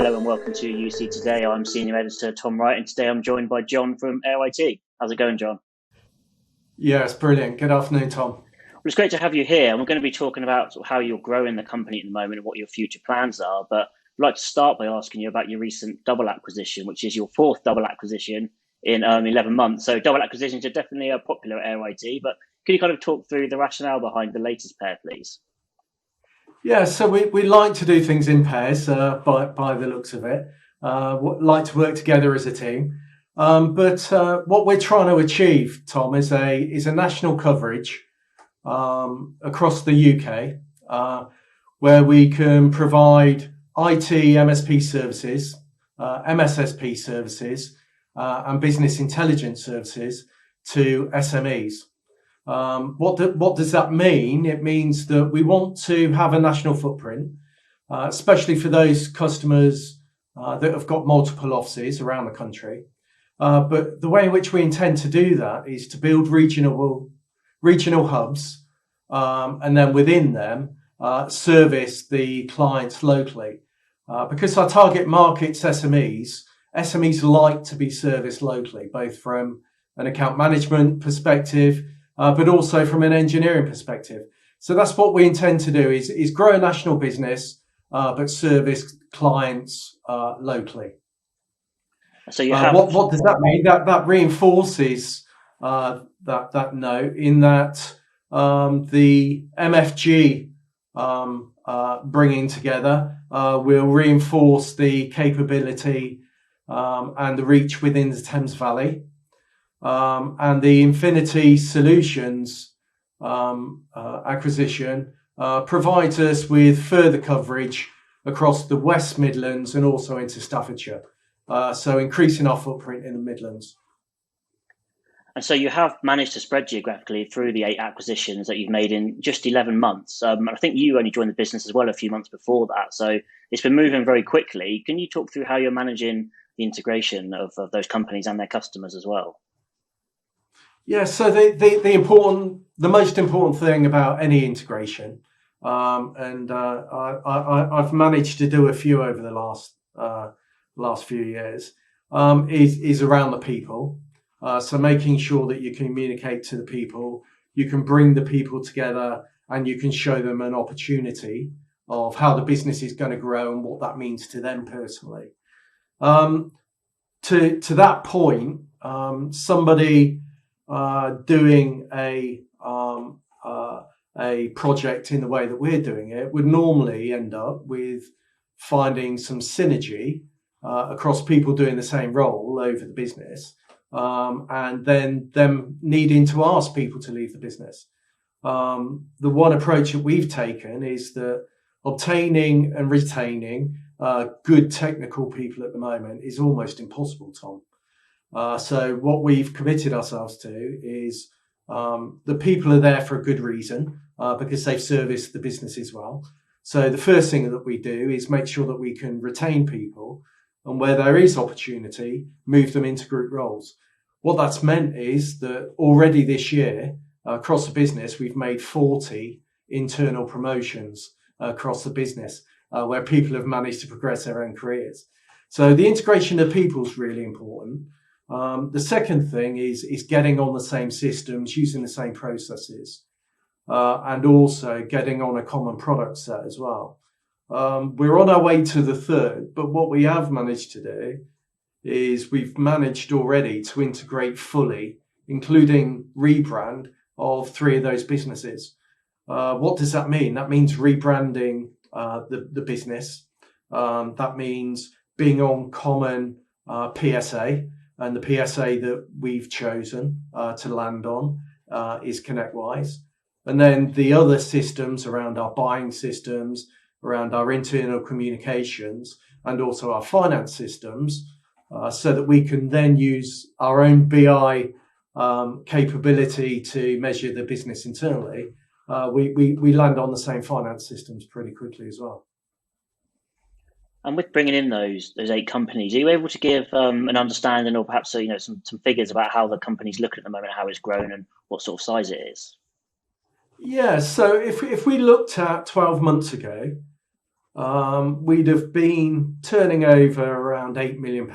Hello and welcome to UC Today. I'm Senior Editor Tom Wright, and today I'm joined by John from Wright. How's it going, John? Yeah, it's brilliant. Good afternoon, Tom. Well, it's great to have you here. And we're going to be talking about sort of how you're growing the company at the moment and what your future plans are. But I'd like to start by asking you about your recent double acquisition, which is your fourth double acquisition in 11 months. So double acquisitions are definitely popular at Wright, but can you kind of talk through the rationale behind the latest pair, please? Yeah, so we like to do things in pairs by the looks of it. Like to work together as a team. But what we're trying to achieve, Tom, is a national coverage across the UK where we can provide IT MSP services, MSSP services, and business intelligence services to SMEs. What does that mean? It means that we want to have a national footprint, especially for those customers that have got multiple offices around the country. But the way in which we intend to do that is to build regional hubs, and then within them service the clients locally. Because our target market's SMEs, SMEs like to be serviced locally, both from an account management perspective, but also from an engineering perspective. So that's what we intend to do is grow a national business, but service clients locally. So you have What does that mean? That reinforces that note in that the MFG bringing together will reinforce the capability and the reach within the Thames Valley. And the Infinity Solutions acquisition provides us with further coverage across the West Midlands and also into Staffordshire. So increasing our footprint in the Midlands. And so you have managed to spread geographically through the 8 acquisitions that you've made in just 11 months. I think you only joined the business as well a few months before that. So it's been moving very quickly. Can you talk through how you're managing the integration of those companies and their customers as well? Yeah, so the most important thing about any integration, and I've managed to do a few over the last few years, is around the people. So making sure that you communicate to the people, you can bring the people together, and you can show them an opportunity of how the business is going to grow and what that means to them personally. To that point, somebody doing a project in the way that we're doing it would normally end up with finding some synergy across people doing the same role over the business, and then them needing to ask people to leave the business. The one approach that we've taken is that obtaining and retaining good technical people at the moment is almost impossible, Tom. So what we've committed ourselves to is the people are there for a good reason, because they've serviced the businesses well. So the first thing that we do is make sure that we can retain people, and where there is opportunity, move them into group roles. What that's meant is that already this year, across the business, we've made 40 internal promotions across the business, where people have managed to progress their own careers. So the integration of people is really important. The second thing is getting on the same systems, using the same processes, and also getting on a common product set as well. We're on our way to the third, but what we have managed to do is we've managed already to integrate fully, including rebrand of 3 of those businesses. What does that mean? That means rebranding the business. That means being on common PSA. And the PSA that we've chosen to land on is ConnectWise. And then the other systems around our buying systems, around our internal communications, and also our finance systems, so that we can then use our own BI capability to measure the business internally. We land on the same finance systems pretty quickly as well. And with bringing in those 8 companies, are you able to give an understanding, or perhaps some figures about how the company's looking at the moment, how it's grown, and what sort of size it is? Yeah, so if we looked at 12 months ago, we'd have been turning over around £8 million.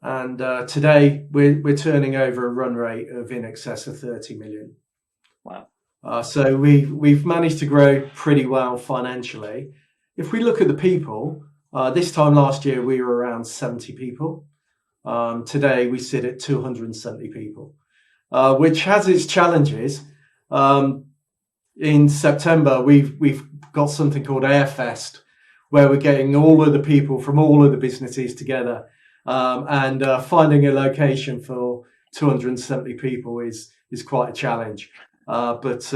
And today we're turning over a run rate of in excess of 30 million. Wow. So we've managed to grow pretty well financially. If we look at the people, this time last year we were around 70 people. Today we sit at 270 people, which has its challenges. In September we've got something called Airfest, where we're getting all of the people from all of the businesses together, and finding a location for 270 people is quite a challenge. But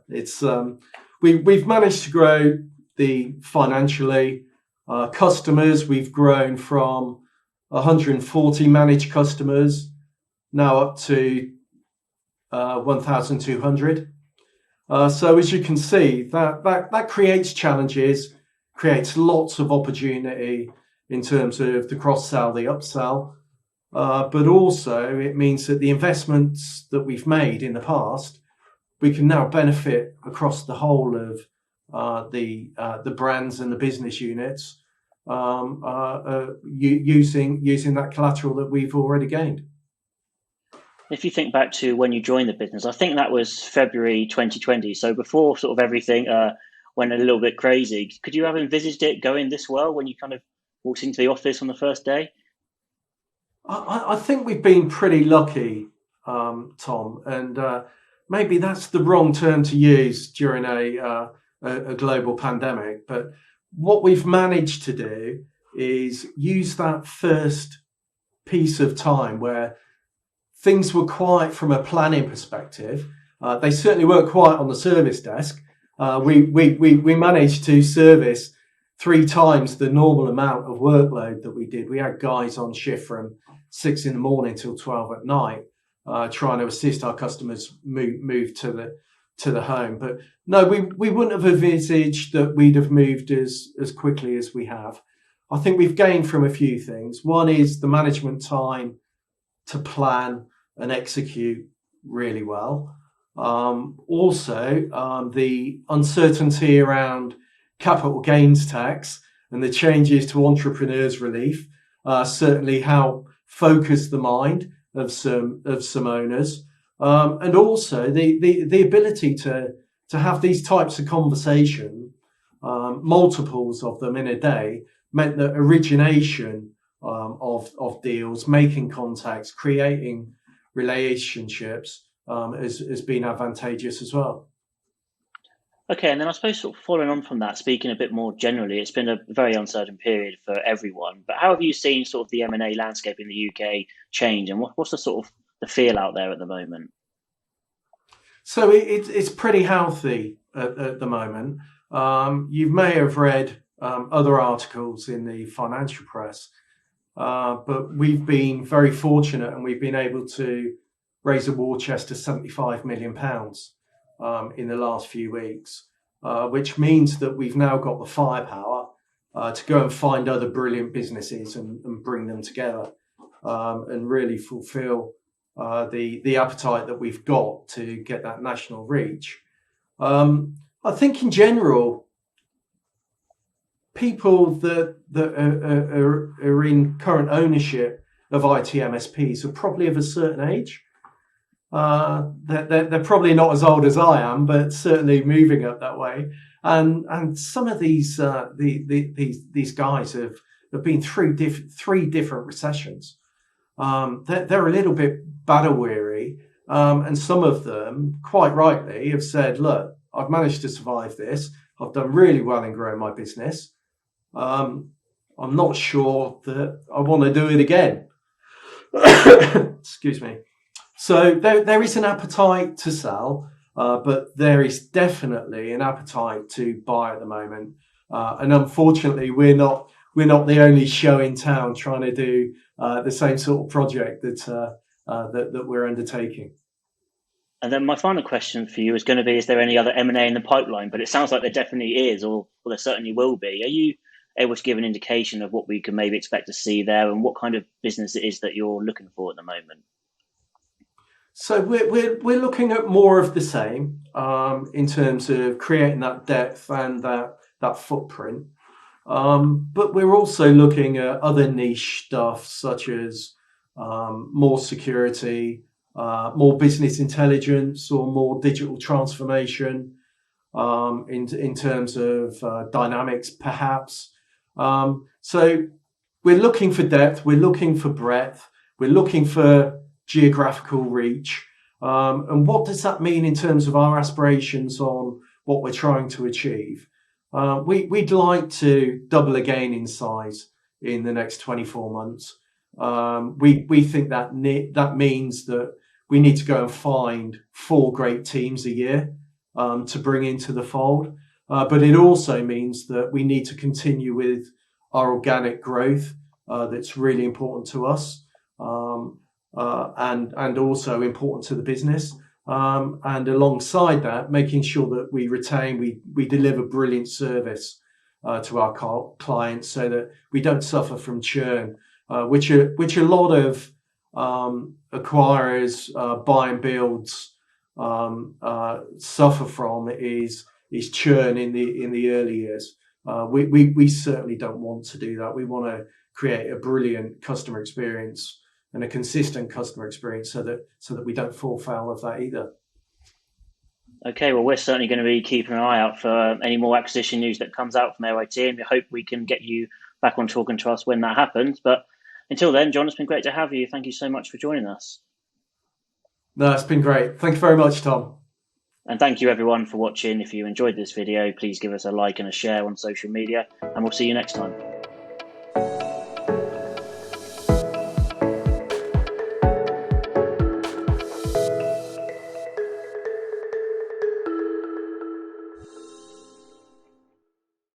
it's we've managed to grow the financially. Customers, we've grown from 140 managed customers now up to 1,200. So as you can see, that creates challenges, creates lots of opportunity in terms of the cross-sell, the upsell, but also it means that the investments that we've made in the past, we can now benefit across the whole of the brands and the business units, using that collateral that we've already gained. If you think back to when you joined the business, I think that was February 2020. So before sort of everything went a little bit crazy, could you have envisaged it going this well when you kind of walked into the office on the first day? I think we've been pretty lucky, Tom, and maybe that's the wrong term to use during a global pandemic. But what we've managed to do is use that first piece of time where things were quiet from a planning perspective. They certainly weren't quiet on the service desk. We managed to service 3 times the normal amount of workload that we did. We had guys on shift from 6 a.m. till 12 at night, trying to assist our customers move to the home. But no, we wouldn't have envisaged that we'd have moved as quickly as we have. I think we've gained from a few things. One is the management time to plan and execute really well. Also, the uncertainty around capital gains tax and the changes to entrepreneurs relief certainly help focus the mind of some owners, and also the ability to have these types of conversation, multiples of them in a day, meant that origination of deals, making contacts, creating relationships has been advantageous as well. Okay, and then I suppose sort of following on from that, speaking a bit more generally, it's been a very uncertain period for everyone. But how have you seen sort of the M&A landscape in the UK change, and what's the sort of the feel out there at the moment? So it's pretty healthy at the moment. You may have read other articles in the financial press, but we've been very fortunate and we've been able to raise a war chest of £75 million in the last few weeks, which means that we've now got the firepower to go and find other brilliant businesses and bring them together, and really fulfill the appetite that we've got to get that national reach. I think in general, people that are in current ownership of IT MSPs are probably of a certain age. They're probably not as old as I am, but certainly moving up that way. And some of these guys have been through 3 different recessions. They're a little bit battle weary, and some of them, quite rightly, have said, "Look, I've managed to survive this. I've done really well in growing my business. I'm not sure that I want to do it again." Excuse me. So there is an appetite to sell, but there is definitely an appetite to buy at the moment. And unfortunately, we're not the only show in town trying to do the same sort of project that we're undertaking. And then my final question for you is going to be: is there any other M&A in the pipeline? But it sounds like there definitely is, or there certainly will be. Are you able to give an indication of what we can maybe expect to see there, and what kind of business it is that you're looking for at the moment? So we're looking at more of the same in terms of creating that depth and that footprint. But we're also looking at other niche stuff such as more security, more business intelligence, or more digital transformation in terms of dynamics, perhaps. So we're looking for depth, we're looking for breadth, we're looking for geographical reach. And what does that mean in terms of our aspirations on what we're trying to achieve? We'd like to double again in size in the next 24 months. We think that means that we need to go and find 4 great teams a year to bring into the fold. But it also means that we need to continue with our organic growth that's really important to us and also important to the business. And alongside that, making sure that we retain, we deliver brilliant service to our clients so that we don't suffer from churn, which a lot of acquirers, buy and builds suffer from is churn in the early years. We certainly don't want to do that. We want to create a brilliant customer experience and a consistent customer experience so that we don't fall foul of that either. Okay, well, we're certainly going to be keeping an eye out for any more acquisition news that comes out from White, and we hope we can get you back on talking to us when that happens. But until then, John, it's been great to have you. Thank you so much for joining us. No, it's been great. Thank you very much, Tom. And thank you everyone for watching. If you enjoyed this video, please give us a like and a share on social media, and we'll see you next time.